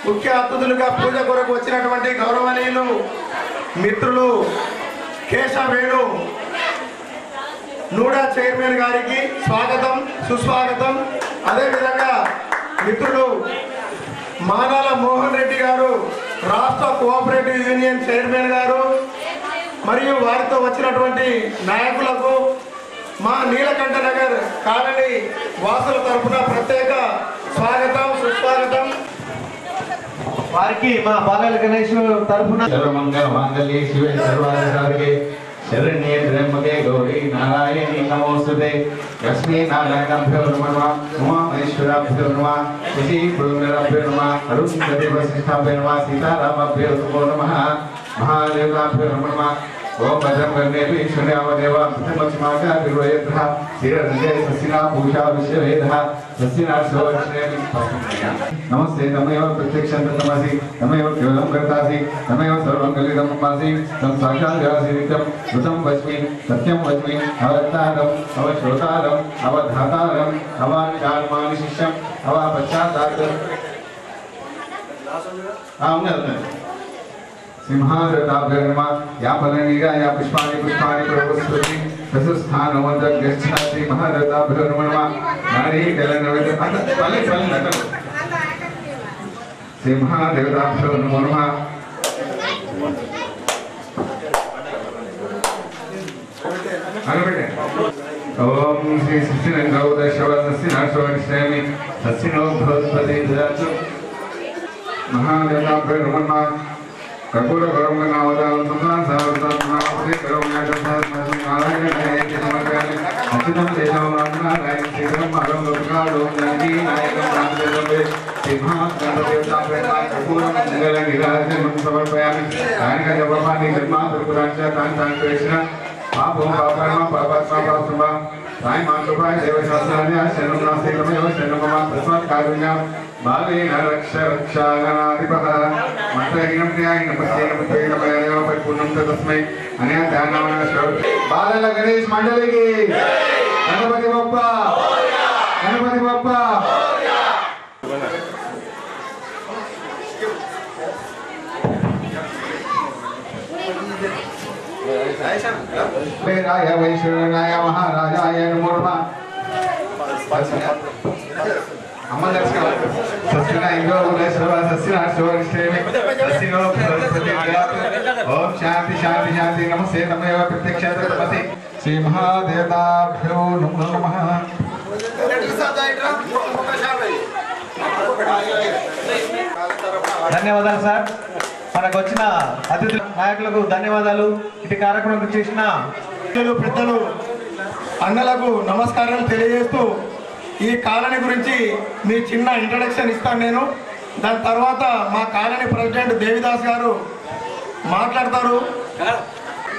ముఖ్య అతిథులుగా పూజ కొరకు వచ్చినటువంటి గౌరవనీయులు మిత్రులు కేశవేణు నూడా చైర్మన్ గారికి స్వాగతం సుస్వాగతం. అదేవిధంగా మిత్రులు మానాల మోహన్ రెడ్డి గారు రాష్ట్ర కోఆపరేటివ్ యూనియన్ చైర్మన్ గారు మరియు వారితో వచ్చినటువంటి నాయకులకు మా నీలకంఠ నగర్ కాలనీ వాసుల తరఫున ప్రత్యేక స్వాగతం సుస్వాగతం. వారికి మా బాలల గణేష్ తరఫున సర్వమంగళ మాంగళ్యే శివే సర్వాధికారికే శరణ్యే త్ర్యంబకే గౌరీ నారాయణీ నమోస్తుతే. లక్ష్మీ నారాయణాభ్యో నమః ఉమామహేశ్వరాభ్యో నమః శశి పురంధరాభ్యో నమః అరుంధతి వశిష్ఠాభ్యో నమః సీతారామాభ్యో నమః మహాదేవాభ్యో నమః. ఓం భద్రం కర్ణేపి శృణ్యామదేవ ప్రథమస్మాక నిర్వయత్రః శ్రీరంజయ సస్యనా పూషా విశ్వవేదః సస్యనా సోవర్షేమి. నమస్తే తమేవ ప్రత్యక్షం తమసి తమేవ కేవలం కర్తాసి తమేవ సర్వం కలిదం మాసి తం సాక్షాత్కాసి నిత్యం ఋతం వస్మి సత్యం వస్మి అవతారం అవశ్రోతారం అవధాతారం అవాచార్మాని శిష్యం అవపశ్చాత్తారం. ఉన్నది సింహాద్రతాభ్యో నమః. యా ఫలనీగా యా పుష్పాని పుష్పాని ప్రవస్వతి తస్స్థానమంతం గచ్ఛతి మహాద్రతాభ్యో నమః. నారీ కలనవత పల్లె నకలు సింహాదేవతాభ్యో నమో నమః. ఓం శ్రీ సస్యనంగౌదశవసస్యనాశోనిష్యామి సస్యనో భవత్పదే దదాతు. మహాదేవతాభ్యో నమో నమః. కపూర గౌరవనావదానం సంసారసావృతం మహాపతి గౌరవనాథం నారాయణాయేతి సమర్పయామి. అచ్యుతం దేశవనారాయణ శ్రీధరం మహరం లోకాడు నంది నాయకం రామదేవే సింహాదేవతాభ్యో కపూరం మంగళ నీరాజనం సమర్పయామి. కానిక జపపాని జన్మ త్రిపురాంచ తాన్ కృష్ణ పాపం పాపర్మ పాపాత్మ పాపమ సాయి మాతృపాయ దేవశాస్త్రాన్ని శరణం నాస్తి తమేవ శరణమమ తస్మాత్ కారుణ్యం బాలేన రక్ష రక్షాగణాధిపః. మంత్రహీనం న్యాయ నమస్తే నమస్తే నమయాయ పరిపూర్ణం తస్మై అనయ ధ్యానవన శ్రవతి. బాలల గణేష్ మండలికి గణపతి బప్ప గణపతి బప్ప. వేరాయ వైశ్వరాయ మహారాజాయ నమో నమః. అమ్మ దర్శనం సస్యన ఇంగో ఉదయశ్రవ సస్యనాశోరిష్యేమి సస్యనో భవత్పదే దదాతు. ఓం శాంతి శాంతి శాంతి. నమస్తే తమేవ ప్రత్యక్షాత్ తమసి. శ్రీ మహాదేవతాభ్యో నమో నమః. ధన్యవాదాలు సార్. మనకు వచ్చిన అతిథి నాయకులకు ధన్యవాదాలు. ఇటు కార్యక్రమం చేసిన పెద్దలు అన్నలకు నమస్కారాలు తెలియజేస్తూ ఈ కాలనీ గురించి మీ చిన్న ఇంట్రడక్షన్ ఇస్తాను నేను. దాని తర్వాత మా కాలనీ ప్రెసిడెంట్ దేవిదాస్ గారు మాట్లాడతారు.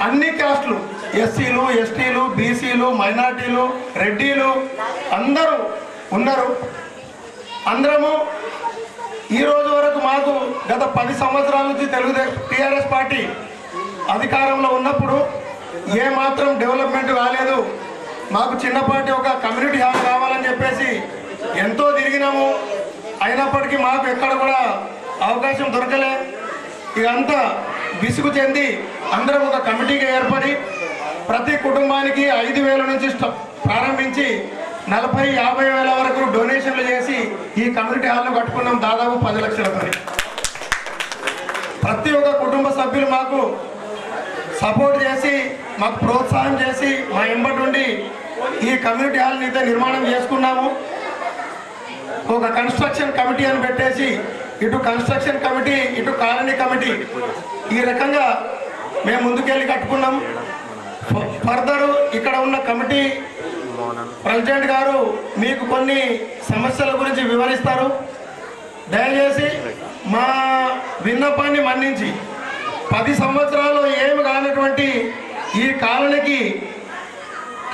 అన్ని క్యాస్టులు ఎస్సీలు ఎస్టీలు బీసీలు మైనార్టీలు రెడ్డిలు అందరూ ఉన్నారు. అందరము ఈ రోజు వరకు మాకు గత 10 సంవత్సరాల నుంచి టీఆర్ఎస్ పార్టీ అధికారంలో ఉన్నప్పుడు ఏ మాత్రం డెవలప్మెంట్ కాలేదు. మాకు చిన్నపాటి ఒక కమ్యూనిటీ హాల్ కావాలని చెప్పేసి ఎంతో తిరిగినాము. అయినప్పటికీ మాకు ఎక్కడ కూడా అవకాశం దొరకలే. ఇదంతా విసుగు చెంది అందరం ఒక కమిటీగా ఏర్పడి ప్రతి కుటుంబానికి 5,000 నుంచి ప్రారంభించి 40-50 వేల వరకు డొనేషన్లు చేసి ఈ కమ్యూనిటీ హాల్ను కట్టుకున్నాం. దాదాపు 10 లక్షలతో ప్రతి ఒక్క కుటుంబ సభ్యులు మాకు సపోర్ట్ చేసి మాకు ప్రోత్సాహం చేసి మా ఎంబటి నుండి ఈ కమ్యూనిటీ హాల్ని అయితే నిర్మాణం చేసుకున్నాము. ఒక కన్స్ట్రక్షన్ కమిటీ అని పెట్టేసి ఇటు కన్స్ట్రక్షన్ కమిటీ ఇటు కాలనీ కమిటీ ఈ రకంగా మేము ముందుకెళ్ళి కట్టుకున్నాం. ఫర్దర్ ఇక్కడ ఉన్న కమిటీ ప్రెసిడెంట్ గారు మీకు కొన్ని సమస్యల గురించి వివరిస్తారు. దయచేసి మా విన్నపాన్ని మన్నించి 10 సంవత్సరాలు ఏమి కానటువంటి ఈ కాలనీకి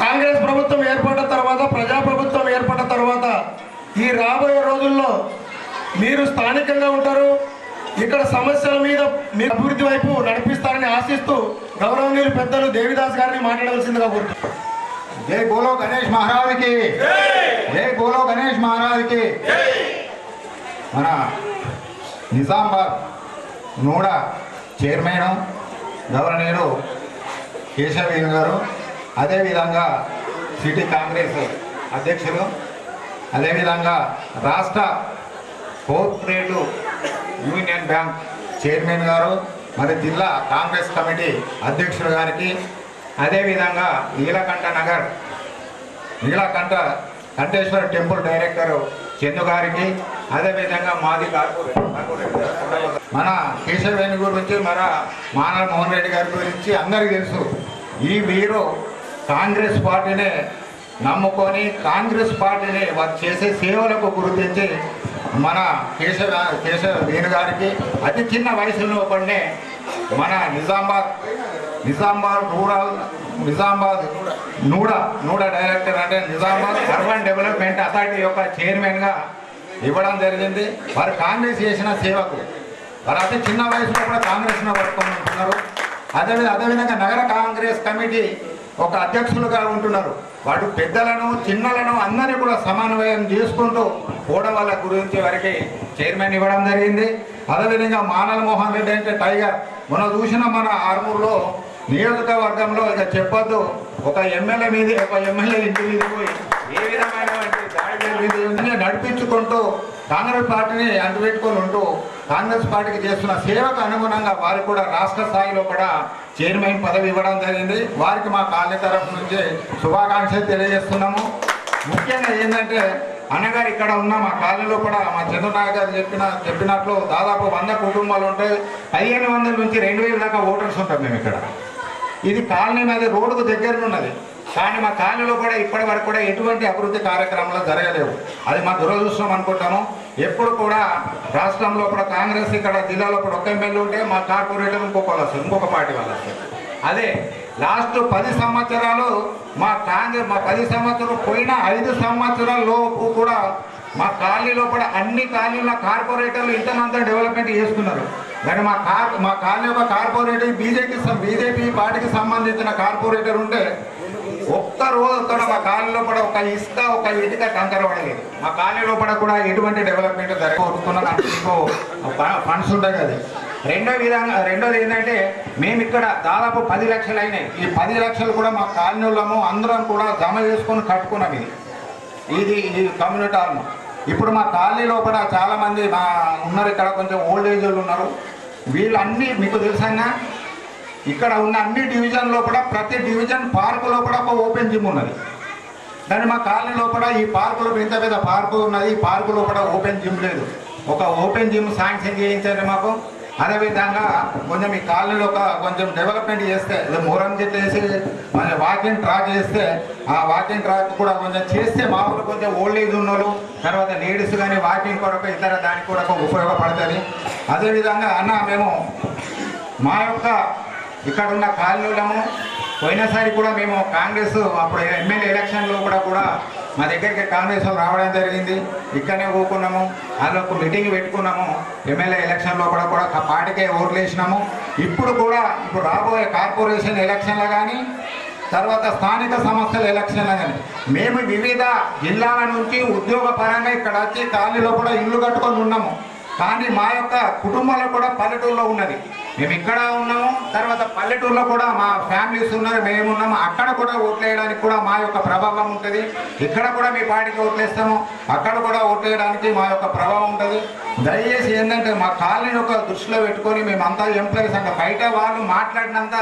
కాంగ్రెస్ ప్రభుత్వం ఏర్పడిన తర్వాత ప్రజాప్రభుత్వం ఏర్పడిన తర్వాత ఈ రాబోయే రోజుల్లో మీరు స్థానికంగా ఉంటారు. ఇక్కడ సమస్యల మీద మీ అభివృద్ధి వైపు నడిపిస్తారని ఆశిస్తూ గౌరవనీయులు పెద్దలు దేవిదాస్ గారిని మాట్లాడవలసిందిగా కోరుతున్నాను. జై బోలో గణేష్ మహారాజ్ కి జై బోలో గణేష్ మహారాజ్ కి. మన Nizamabad NUDA chairman governor Keshavenu గారు, అదేవిధంగా సిటీ కాంగ్రెస్ అధ్యక్షులు, అదేవిధంగా రాష్ట్ర కోఆపరేటివ్ యూనియన్ బ్యాంక్ చైర్మన్ గారు, మరి జిల్లా కాంగ్రెస్ కమిటీ అధ్యక్షులు గారికి, అదేవిధంగా నీలకంఠ కంఠేశ్వర టెంపుల్ డైరెక్టర్ చందు గారికి, అదేవిధంగా మాది కార్పొరేటర్ మన కేశవేణి గురించి, మన మానవ మోహన్ రెడ్డి గారి గురించి అందరికీ తెలుసు. ఈ వీరు కాంగ్రెస్ పార్టీనే నమ్ముకొని కాంగ్రెస్ పార్టీని వారు చేసే సేవలకు గుర్తించి మన కేశవేణి గారికి అతి చిన్న వయసులో పడినే మన నిజామాబాద్ నూడా డైరెక్టర్ అంటే నిజామాబాద్ అర్బన్ డెవలప్మెంట్ అథారిటీ యొక్క చైర్మన్గా ఇవ్వడం జరిగింది. వారు కాంగ్రెస్ చేసిన సేవకు వారు అతి చిన్న వయసులో కూడా కాంగ్రెస్ను పట్టుకొని ఉంటున్నారు. అదేవిధంగా నగర కాంగ్రెస్ కమిటీ ఒక అధ్యక్షులుగా ఉంటున్నారు. వాడు పెద్దలను చిన్నలను అందరినీ కూడా సమన్వయం చేసుకుంటూ పోవడం వాళ్ళ గురించి వారికి చైర్మన్ ఇవ్వడం జరిగింది. అదేవిధంగా మానవ మోహన్ రెడ్డి అంటే టైగర్, మనం చూసిన మన ఆర్మూర్లో నియోజకవర్గంలో ఇక చెప్పొద్దు, ఒక ఎమ్మెల్యే ఇంటి మీద పోయి ఏ విధమైనటువంటి దాడి నడిపించుకుంటూ కాంగ్రెస్ పార్టీని అంటుపెట్టుకొని ఉంటూ కాంగ్రెస్ పార్టీకి చేస్తున్న సేవకు అనుగుణంగా వారికి కూడా రాష్ట్ర స్థాయిలో కూడా చైర్మన్ పదవి ఇవ్వడం జరిగింది. వారికి మా కాలనీ తరఫు నుంచి శుభాకాంక్షలు తెలియజేస్తున్నాము. ముఖ్యంగా ఏంటంటే అన్నగారు ఇక్కడ ఉన్న మా కాలనీలో కూడా మా చంద్రనాయక్ గారు చెప్పినట్లు దాదాపు 100 కుటుంబాలు ఉంటాయి. 1500 నుంచి 2000 దాకా ఓటర్స్ ఉంటాం మేము ఇక్కడ. ఇది కాలనీ మీద రోడ్డుకు దగ్గర ఉన్నది, కానీ మా కాలనీలో కూడా ఇప్పటి వరకు కూడా ఎటువంటి అభివృద్ధి కార్యక్రమాలు జరగలేవు. అది మా దురదృష్టం అనుకుంటాము. ఎప్పుడు కూడా రాష్ట్రంలో కూడా కాంగ్రెస్ ఇక్కడ జిల్లాలో కూడా ఒక ఎమ్మెల్యే ఉంటే మా కార్పొరేటర్ ఇంకొక పార్టీ వాళ్ళు వస్తారు. అదే లాస్ట్ 10 సంవత్సరాలు మా 10 సంవత్సరాలు పోయిన 5 సంవత్సరాల లోపు కూడా మా కాలనీలో కూడా అన్ని కాలనీల కార్పొరేటర్లు ఇంతమంతా డెవలప్మెంట్ చేసుకున్నారు. కానీ మా కాలనీ ఒక కార్పొరేటర్ బీజేపీ పార్టీకి సంబంధించిన కార్పొరేటర్ ఉంటే ఒక్క రోజుతో మా కాలనీలో కూడా ఒక ఇటుక కంకర పడలేదు. మా కాలనీలో కూడా ఎటువంటి డెవలప్మెంట్ జరగబోతున్నది ఫండ్స్ ఉంటాయి కదా. రెండోది ఏంటంటే మేము ఇక్కడ దాదాపు 10 లక్షలు అయినాయి. ఈ 10 లక్షలు కూడా మా కాలనీలము అందరం కూడా జమ చేసుకొని కట్టుకున్నాం. ఇది కమ్యూనిటీ హాల్. ఇప్పుడు మా కాలనీలో కూడా చాలామంది ఉన్నారు, ఇక్కడ కొంచెం ఓల్డ్ ఏజ్ వాళ్ళు ఉన్నారు. వీళ్ళన్నీ మీకు తెలుసన్నా ఇక్కడ ఉన్న అన్ని డివిజన్లో కూడా ప్రతి డివిజన్ పార్కులో కూడా ఒక ఓపెన్ జిమ్ ఉన్నది. కానీ మా కాలనీలో కూడా ఈ పార్కులో ఇంత పెద్ద పార్కు ఉన్నది, ఈ పార్కులో కూడా ఓపెన్ జిమ్ లేదు. ఒక ఓపెన్ జిమ్ శాంక్షన్ చేయించండి మాకు. అదేవిధంగా కొంచెం ఈ కాలనీలో కొంచెం డెవలప్మెంట్ చేస్తే మోరం చెట్లు వేసి వాకింగ్ ట్రాక్ చేస్తే ఆ వాకింగ్ ట్రాక్ కూడా కొంచెం చేస్తే మా ఊళ్ళో కొంచెం ఓల్డ్ ఏజ్ ఉన్నోళ్ళు తర్వాత లేడీస్ కానీ వాకింగ్ కొరకు ఇతర దానికి కూడా ఉపయోగపడుతుంది. అదేవిధంగా అన్న మేము మా యొక్క ఇక్కడ ఉన్న కాలనీలము పోయినసారి కూడా మేము కాంగ్రెస్ అప్పుడు ఎమ్మెల్యే ఎలక్షన్లో కూడా మా దగ్గరికి కాంగ్రెస్ రావడం జరిగింది. ఇక్కడనే కూకున్నాము, వాళ్ళకు మీటింగ్ పెట్టుకున్నాము. ఎమ్మెల్యే ఎలక్షన్లో కూడా పార్టీకే ఓట్లు వేసినాము. ఇప్పుడు రాబోయే కార్పొరేషన్ ఎలక్షన్లు కానీ తర్వాత స్థానిక సంస్థల ఎలక్షన్లు కానీ మేము వివిధ జిల్లాల నుంచి ఉద్యోగపరంగా ఇక్కడ వచ్చి కాలనీలో కూడా ఇల్లు కట్టుకొని ఉన్నాము. కానీ మా యొక్క కుటుంబాలు కూడా పల్లెటూరులో ఉన్నది. మేము ఇక్కడ ఉన్నాము, తర్వాత పల్లెటూరులో కూడా మా ఫ్యామిలీస్ ఉన్నారు, మేము ఉన్నాము. అక్కడ కూడా ఓట్లు వేయడానికి కూడా మా యొక్క ప్రభావం ఉంటుంది. ఇక్కడ కూడా మీ పార్టీకి ఓట్లు వేస్తాము, అక్కడ కూడా ఓట్లు వేయడానికి మా యొక్క ప్రభావం ఉంటుంది. దయచేసి ఏంటంటే మా కాలనీని ఒక దృష్టిలో పెట్టుకొని మేమంతా ఎంప్లాయీస్ అంటే బయట వాళ్ళు మాట్లాడినంత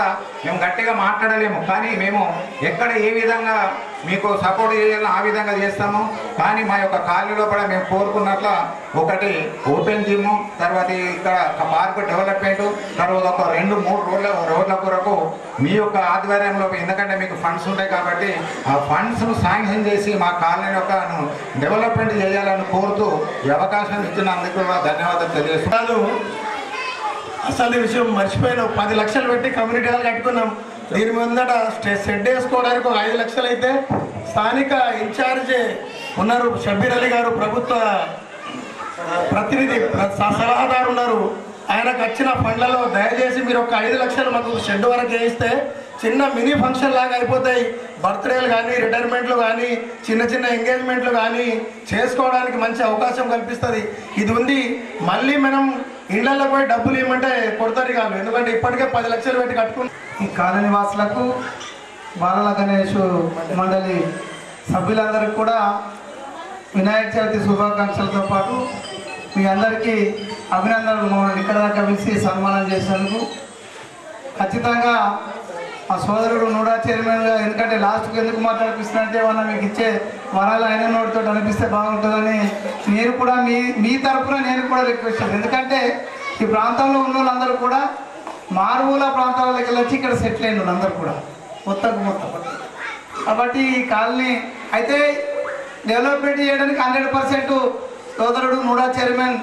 మేము గట్టిగా మాట్లాడలేము. కానీ మేము ఎక్కడ ఏ విధంగా మీకు సపోర్ట్ చేయాలో ఆ విధంగా చేస్తాము. కానీ మా యొక్క కాలనీలో కూడా మేము కోరుకున్నట్ల ఒకటి ఓపెన్ జిమ్, తర్వాత ఇక్కడ పార్క్ డెవలప్మెంట్, తర్వాత ఒక 2-3 రోడ్ల కొరకు మీ యొక్క ఆధ్వర్యంలో, ఎందుకంటే మీకు ఫండ్స్ ఉంటాయి కాబట్టి ఆ ఫండ్స్ను శాంక్షన్ చేసి మా కాలనీ యొక్క డెవలప్మెంట్ చేయాలని కోరుతూ ఈ అవకాశం ఇచ్చినందుకు ధన్యవాదాలు తెలియజేస్తున్నాను. అసలు ఈ విషయం మర్చిపోయిన 10 లక్షలు పెట్టి కమ్యూనిటీ హాల్ కట్టుకున్నాం. దీని ముందట షెడ్ వేసుకోవడానికి ఒక 5 లక్షలు అయితే స్థానిక ఇన్ఛార్జ్ ఉన్నారు షబ్బీర్ అలీ గారు, ప్రభుత్వ ప్రతినిధి సలహాదారు ఉన్నారు. ఆయనకు వచ్చిన ఫండ్లలో దయచేసి మీరు ఒక 5 లక్షలు మాకు షెడ్ వరకు వేయిస్తే చిన్న మినీ ఫంక్షన్ లాగా అయిపోతాయి. బర్త్డేలు కానీ రిటైర్మెంట్లు కానీ చిన్న ఎంగేజ్మెంట్లు కానీ చేసుకోవడానికి మంచి అవకాశం కల్పిస్తుంది. ఇది ఉంది. మళ్ళీ మనం ఇళ్లలో పోయి డబ్బులు ఇవ్వమంటే కొడతారు కాదు, ఎందుకంటే ఇప్పటికే 10 లక్షలు పెట్టి కట్టుకుని. ఈ కాలనీ వాసులకు బాలల గణేష్ మండలి సభ్యులందరికీ కూడా వినాయక చవితి శుభాకాంక్షలతో పాటు మీ అందరికీ అభినందనలు. మమ్మల్ని ఇక్కడ దాకా పిలిచి సన్మానం చేసినందుకు ఖచ్చితంగా మా సోదరుడు నూడా చైర్మన్గా, ఎందుకంటే లాస్ట్కి ఎందుకు మాట్లాడిపిస్తున్నట్టే ఏమన్నా మీకు ఇచ్చే వరాలు అయిన నోటితో అనిపిస్తే బాగుంటుందని నేను కూడా మీ తరఫున నేను కూడా రిక్వెస్ట్ చేస్తాను. ఎందుకంటే ఈ ప్రాంతంలో ఉన్న వాళ్ళందరూ కూడా మారుమూల ప్రాంతాలకు వెళ్ళి వచ్చి ఇక్కడ సెటిల్ అయిన అందరూ కూడా మొత్తం కాబట్టి ఈ కాలనీ అయితే డెవలప్మెంట్ చేయడానికి 100% సోదరుడు నూడా చైర్మన్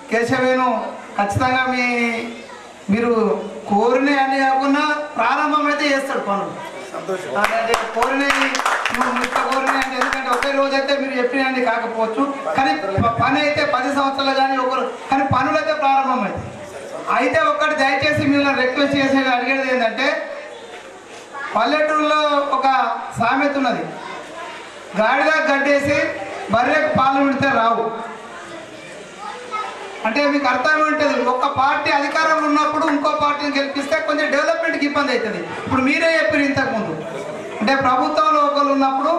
కేశవేను ఖచ్చితంగా మీరు కోరిన అన్ని కాకుండా ప్రారంభం అయితే చేస్తాడు పనులు. అంటే కోరినవి కోరిన అంటే ఎందుకంటే ఒకే రోజు అయితే మీరు చెప్పినవి కాకపోవచ్చు, కానీ పని అయితే 10 సంవత్సరాలు కానీ కానీ పనులు అయితే ప్రారంభం అయితే ఒకటి దయచేసి మీరు రిక్వెస్ట్ చేసే అడిగేది ఏంటంటే, పల్లెటూరులో ఒక సామెత ఉన్నది, గాడిద గడ్డేసి బర్రెకు పాలు విడితే రావు. అంటే మీకు అర్థం ఉంటుంది, ఒక పార్టీ అధికారంలో ఉన్నప్పుడు ఇంకో పార్టీని గెలిపిస్తే కొంచెం డెవలప్మెంట్కి ఇబ్బంది అవుతుంది. ఇప్పుడు మీరే చెప్పారు ఇంతకుముందు, అంటే ప్రభుత్వంలో ఒకళ్ళు ఉన్నప్పుడు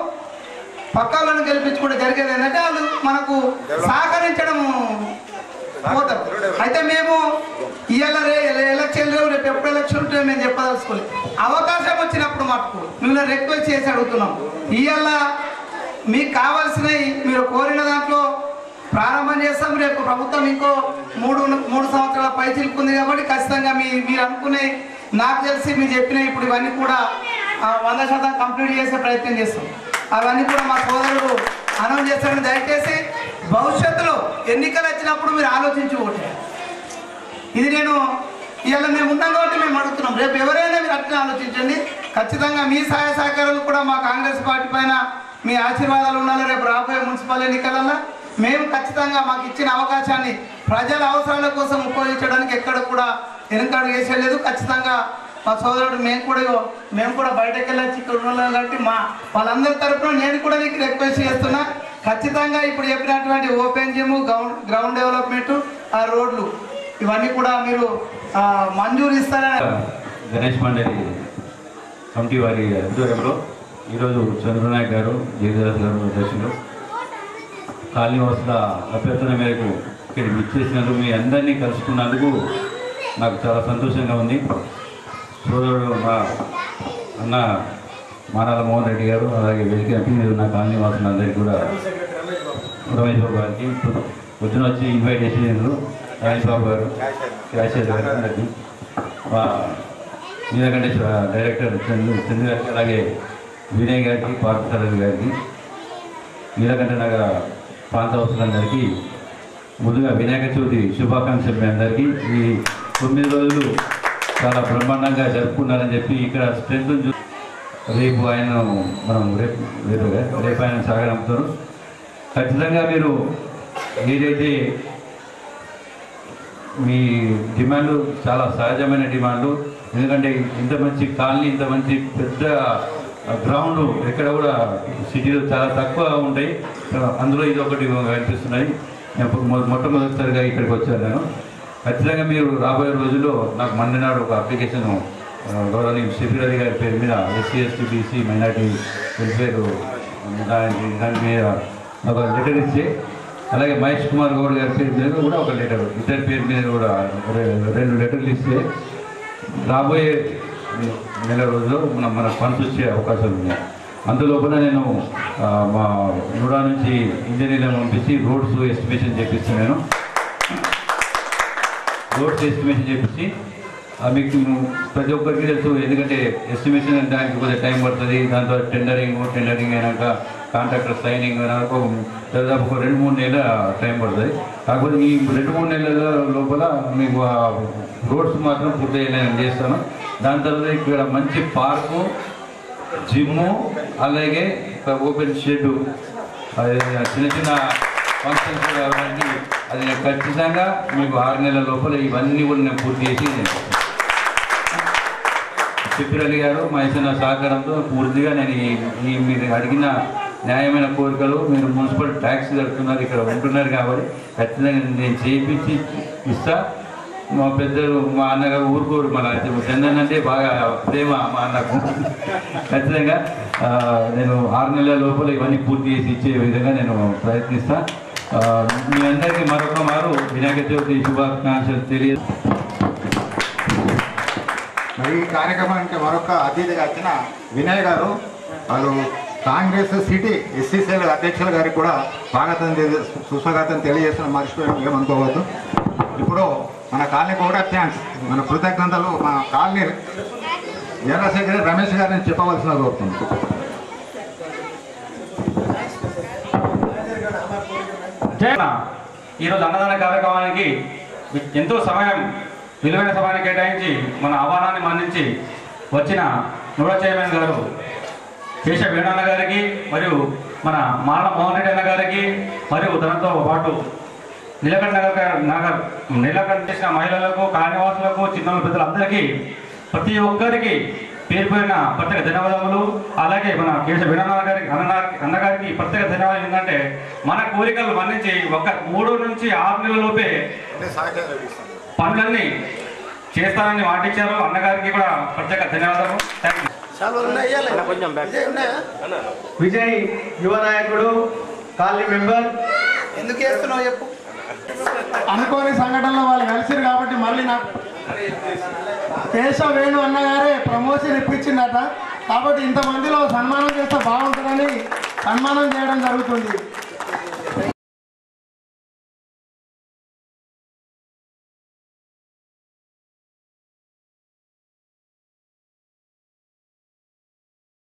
పక్కాలను గెలిపించుకుంటే జరిగేది ఏంటంటే వాళ్ళు మనకు సహకరించడం పోతారు. అయితే మేము ఇవాళ ఎలక్షన్ రేపు ఎప్పుడు ఎలక్షన్ ఉంటే మేము చెప్పదలుచుకోలేదు. అవకాశం వచ్చినప్పుడు మటుకు మిమ్మల్ని రిక్వెస్ట్ చేసి అడుగుతున్నాం, ఇవాళ మీకు కావాల్సినవి మీరు కోరిన దాంట్లో ప్రారంభం చేస్తాం. రేపు ప్రభుత్వం ఇంకో మూడు సంవత్సరాల పై చిలుకుంది కాబట్టి ఖచ్చితంగా మీరు అనుకునే, నాకు తెలిసి మీరు చెప్పిన ఇప్పుడు ఇవన్నీ కూడా 100% కంప్లీట్ చేసే ప్రయత్నం చేస్తాం. అవన్నీ కూడా మా సోదరుడు అనౌన్స్ చేస్తారని దయచేసి భవిష్యత్తులో ఎన్నికలు వచ్చినప్పుడు మీరు ఆలోచించి ఓటే. ఇది నేను ఇవాళ మేము ఉన్నాం కాబట్టి మేము అడుగుతున్నాం, రేపు ఎవరైనా మీరు అట్లా ఆలోచించండి. ఖచ్చితంగా మీ సహాయ సహకారాలు కూడా మా కాంగ్రెస్ పార్టీ పైన మీ ఆశీర్వాదాలు ఉండాలి. రేపు రాబోయే మున్సిపల్ ఎన్నికలలో మేము ఖచ్చితంగా మాకు ఇచ్చిన అవకాశాన్ని ప్రజల అవసరాల కోసం ఉపయోగించడానికి ఎక్కడ కూడా వెనుకడుగు వేసేయలేదు. ఖచ్చితంగా మా సోదరుడు మేము కూడా బయటకు వెళ్ళొచ్చి ఇక్కడ ఉన్నాం కాబట్టి వాళ్ళందరి తరఫున నేను కూడా నీకు రిక్వెస్ట్ చేస్తున్నా, ఖచ్చితంగా ఇప్పుడు చెప్పినటువంటి ఓపెన్ జిమ్, గ్రౌండ్ డెవలప్మెంట్, ఆ రోడ్లు ఇవన్నీ కూడా మీరు మంజూరు ఇస్తారని. గణేష్ మండలి కమిటీ వారి ఆధ్వర్యంలో ఈరోజు చంద్రనాయక్ గారు, జయదాస్ గారు అధ్యక్షులు, కాలనీవాసుల అభ్యర్థన మేరకు ఇక్కడికి విచ్చేసినందుకు మీ అందరినీ కలుసుకున్నందుకు నాకు చాలా సంతోషంగా ఉంది. సోదరుడు మా అన్న మానాల మోహన్ రెడ్డి గారు, అలాగే వెలికి ఉన్న కాలనీవాసులందరికీ కూడా, రమేష్ బాబు గారికి పొద్దున వచ్చి ఇన్వైట్ చేసినందుకు రమేష్ బాబు గారు, క్యాషియర్ గారు, అందరికీ మా నీలకంఠేశ్వర డైరెక్టర్ చంద్ర గారికి, అలాగే వినయ్ గారికి, పార్థసారథి గారికి, నీలకంఠ నగర ప్రాంతవాసులందరికీ ముందుగా వినాయక చవితి శుభాకాంక్షలు. మీ అందరికీ ఈ 9 రోజులు చాలా బ్రహ్మాండంగా జరుపుకున్నారని చెప్పి ఇక్కడ స్ట్రెంత్ రేపు ఆయన మనం రేపు ఆయన సాగనంపుతారు. ఖచ్చితంగా మీరు ఏదైతే మీ డిమాండ్లు చాలా సహజమైన డిమాండ్లు, ఎందుకంటే ఇంత మంచి కాలనీ, ఇంత మంచి పెద్ద గ్రౌండ్ ఎక్కడ కూడా సిటీలో చాలా తక్కువ ఉంటాయి, అందులో ఇది ఒకటి కనిపిస్తున్నాయి. మొట్టమొదటిసారిగా ఇక్కడికి వచ్చాను నేను. ఖచ్చితంగా మీరు రాబోయే రోజుల్లో నాకు మండనాడు ఒక అప్లికేషన్ గౌరవనీయులు షఫీర్ అలీ గారి పేరు మీద SC ST BC minority welfare దాని మీద ఒక లెటర్ ఇచ్చి, అలాగే మహేష్ కుమార్ గౌడ్ గారి పేరు మీద కూడా ఒక లెటర్, ఇద్దరి పేరు మీద కూడా 2 లెటర్లు ఇస్తే రాబోయే నెల రోజుల్లో మనకు ఫండ్స్ వచ్చే అవకాశాలు ఉన్నాయి. అందులోపల నేను మా నూడా నుంచి ఇంజనీర్లను పంపించి రోడ్స్ ఎస్టిమేషన్ చేపిస్తున్నాను. రోడ్స్ ఎస్టిమేషన్ చేపించి మీకు ప్రతి ఒక్కరికి తెలుసు, ఎందుకంటే ఎస్టిమేషన్ దానికి కొద్దిగా టైం పడుతుంది. దాంతో టెండరింగ్ అయినాక కాంట్రాక్టర్ సైనింగ్ అయినాక దాదాపు ఒక 2-3 నెలల టైం పడుతుంది. కాకపోతే ఈ 2-3 నెలల లోపల మీకు రోడ్స్ మాత్రం పూర్తి నేను చేస్తాను. దాని తర్వాత ఇక్కడ మంచి పార్కు, జిమ్ము, అలాగే ఓపెన్ షెడ్, చిన్న చిన్న ఫంక్షన్స్ కావాలండి. అది నేను ఖచ్చితంగా మీకు 6 నెలల లోపల ఇవన్నీ కూడా నేను పూర్తి చేసి షఫీర్ అలీ గారు మా ఇచ్చిన సహకారంతో పూర్తిగా నేను మీరు అడిగిన న్యాయమైన కోరికలు, మీరు మున్సిపల్ ట్యాక్స్ కడుతున్నారు, ఇక్కడ ఉంటున్నారు కాబట్టి ఖచ్చితంగా నేను చేయించి ఇస్తా. మా పెద్దలు మా అన్నగారు ఊరుకోరు మన చందన్ అంటే బాగా ప్రేమ మా అన్నకు. ఖచ్చితంగా నేను 6 నెలల లోపల ఇవన్నీ పూర్తి చేసి ఇచ్చే విధంగా నేను ప్రయత్నిస్తా. మీ అందరికీ మరొక మారు వినాయక చవితి శుభాకాంక్షలు తెలియదు. మరి ఈ కార్యక్రమానికి మరొక అతిథిగా వచ్చిన వినయ్ గారు, వాళ్ళు కాంగ్రెస్ సిటీ ఎస్సీసీఎల్ అధ్యక్షుల గారికి కూడా సుస్వాగతం తెలియజేస్తున్న మర్చిపోయాం, ఏమనుకోవద్దు. ఇప్పుడు మన కాలనీ కూడా థ్యాంక్స్, మన కృతజ్ఞతలు మా కాలనీ జనరల్ సెక్రటరీ రమేష్ గారిని చెప్పవలసిన కోరుతుంది. ఈరోజు అన్నదాన కార్యక్రమానికి ఎంతో విలువైన సమయాన్ని కేటాయించి మన ఆహ్వానాన్ని మన్నించి వచ్చిన నూడ చైర్మన్ గారు కేశ వేణన్న గారికి, మరియు మన మాల మోహన్ రెడ్డి అన్న గారికి, మరియు తనతో పాటు నిలకండ చేసిన మహిళలకు, కార్యనివాసులకు, చిన్న పెద్దలందరికీ ప్రతి ఒక్కరికి పేరు పేరిన ప్రత్యేక ధన్యవాదములు. అలాగే మన కేశ వేణన్న గారికి అన్నగారికి ప్రత్యేక ధన్యవాదాలు. ఏంటంటే మన కోరికలు మన్నించి 3 నుంచి 6 నెలల లోపే పనులన్నీ చేస్తారని మాటిచ్చారు. అన్నగారికి కూడా ప్రత్యేక ధన్యవాదాలు. Thank you. విజయ్ యువ నాయకుడు, కాలనీ మెంబర్. ఎందుకు చేస్తున్నావు చెప్పు. అనుకోని సంఘటనలో వాళ్ళు కలిసిరు కాబట్టి మళ్ళీ నాకు కేశవ వేణు అన్నగారే ప్రమోషన్ ఇప్పించిందట. కాబట్టి ఇంతమందిలో సన్మానం చేస్తే బాగుంటుందని సన్మానం చేయడం జరుగుతుంది.